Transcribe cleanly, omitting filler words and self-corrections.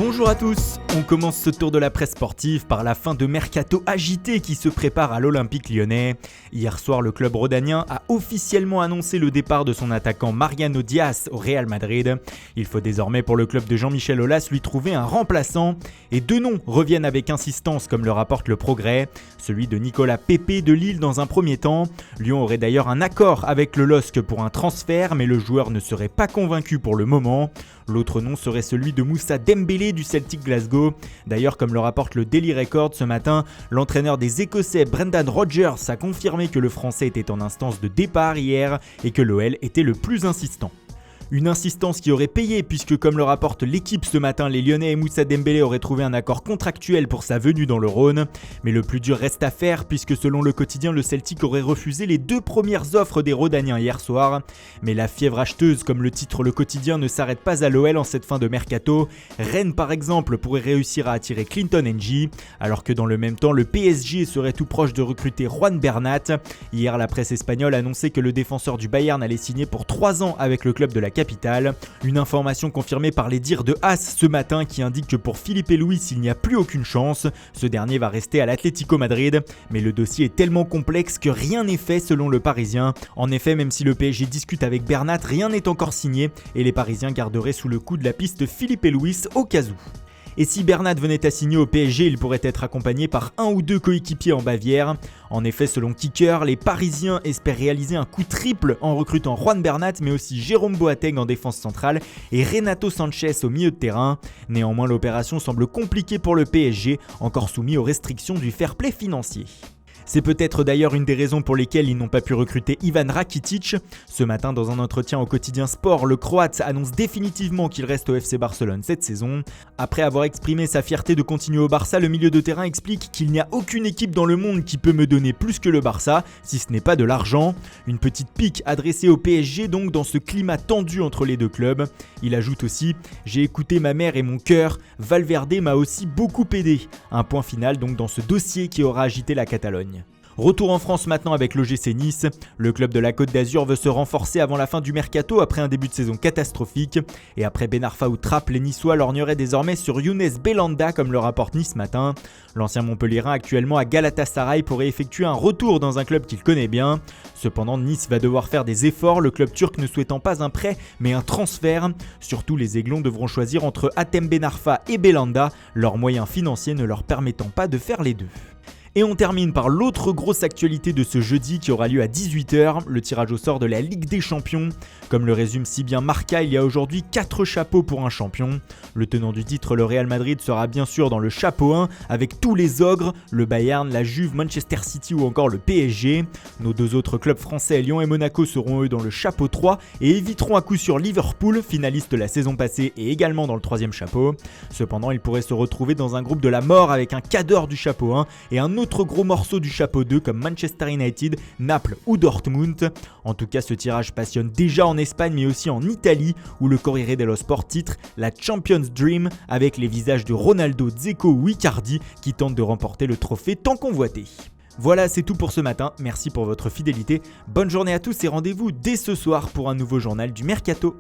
Bonjour à tous, on commence ce tour de la presse sportive par la fin de mercato agité qui se prépare à l'Olympique lyonnais. Hier soir, le club rhodanien a officiellement annoncé le départ de son attaquant Mariano Diaz au Real Madrid. Il faut désormais pour le club de Jean-Michel Aulas lui trouver un remplaçant. Et deux noms reviennent avec insistance comme le rapporte le Progrès. Celui de Nicolas Pepe de Lille dans un premier temps. Lyon aurait d'ailleurs un accord avec le LOSC pour un transfert, mais le joueur ne serait pas convaincu pour le moment. L'autre nom serait celui de Moussa Dembélé du Celtic Glasgow. D'ailleurs, comme le rapporte le Daily Record ce matin, l'entraîneur des Écossais Brendan Rodgers a confirmé que le Français était en instance de départ hier et que l'OL était le plus insistant. Une insistance qui aurait payé puisque comme le rapporte l'équipe ce matin, les Lyonnais et Moussa Dembélé auraient trouvé un accord contractuel pour sa venue dans le Rhône. Mais le plus dur reste à faire puisque selon le quotidien, le Celtic aurait refusé les deux premières offres des Rhodaniens hier soir. Mais la fièvre acheteuse, comme le titre le quotidien, ne s'arrête pas à l'OL en cette fin de mercato. Rennes par exemple pourrait réussir à attirer Clinton N'Jie, alors que dans le même temps, le PSG serait tout proche de recruter Juan Bernat. Hier, la presse espagnole annonçait que le défenseur du Bayern allait signer pour 3 ans avec le club de la capitale. Une information confirmée par les dires de As ce matin qui indique que pour Filipe Luis il n'y a plus aucune chance. Ce dernier va rester à l'Atlético Madrid, mais le dossier est tellement complexe que rien n'est fait selon le Parisien. En effet, même si le PSG discute avec Bernat, rien n'est encore signé et les Parisiens garderaient sous le coude la piste Filipe Luis au cas où. Et si Bernat venait à signer au PSG, il pourrait être accompagné par un ou deux coéquipiers en Bavière. En effet, selon Kicker, les Parisiens espèrent réaliser un coup triple en recrutant Juan Bernat, mais aussi Jérôme Boateng en défense centrale et Renato Sanchez au milieu de terrain. Néanmoins, l'opération semble compliquée pour le PSG, encore soumis aux restrictions du fair play financier. C'est peut-être d'ailleurs une des raisons pour lesquelles ils n'ont pas pu recruter Ivan Rakitic. Ce matin, dans un entretien au quotidien Sport, le Croate annonce définitivement qu'il reste au FC Barcelone cette saison. Après avoir exprimé sa fierté de continuer au Barça, le milieu de terrain explique qu'il n'y a aucune équipe dans le monde qui peut me donner plus que le Barça, si ce n'est pas de l'argent. Une petite pique adressée au PSG donc dans ce climat tendu entre les deux clubs. Il ajoute aussi « J'ai écouté ma mère et mon cœur, Valverde m'a aussi beaucoup aidé ». Un point final donc dans ce dossier qui aura agité la Catalogne. Retour en France maintenant avec l'OGC Nice. Le club de la Côte d'Azur veut se renforcer avant la fin du mercato après un début de saison catastrophique. Et après Ben Arfa ou Trapp, les Niçois lorgneraient désormais sur Younes Belhanda comme le rapporte Nice matin. L'ancien Montpellierin actuellement à Galatasaray pourrait effectuer un retour dans un club qu'il connaît bien. Cependant, Nice va devoir faire des efforts, le club turc ne souhaitant pas un prêt mais un transfert. Surtout, les Aiglons devront choisir entre Hatem Ben Arfa et Belhanda, leurs moyens financiers ne leur permettant pas de faire les deux. Et on termine par l'autre grosse actualité de ce jeudi qui aura lieu à 18h, le tirage au sort de la Ligue des Champions. Comme le résume si bien Marca, il y a aujourd'hui 4 chapeaux pour un champion. Le tenant du titre, le Real Madrid, sera bien sûr dans le chapeau 1 avec tous les ogres, le Bayern, la Juve, Manchester City ou encore le PSG. Nos deux autres clubs français, Lyon et Monaco, seront eux dans le chapeau 3 et éviteront à coup sûr Liverpool, finaliste la saison passée et également dans le 3e chapeau. Cependant, ils pourraient se retrouver dans un groupe de la mort avec un cadre du chapeau 1 et un autre gros morceau du chapeau 2 comme Manchester United, Naples ou Dortmund. En tout cas, ce tirage passionne déjà en Espagne mais aussi en Italie où le Corriere dello Sport titre la Champions Dream avec les visages de Ronaldo, Dzeko ou Icardi qui tentent de remporter le trophée tant convoité. Voilà, c'est tout pour ce matin. Merci pour votre fidélité. Bonne journée à tous et rendez-vous dès ce soir pour un nouveau journal du Mercato.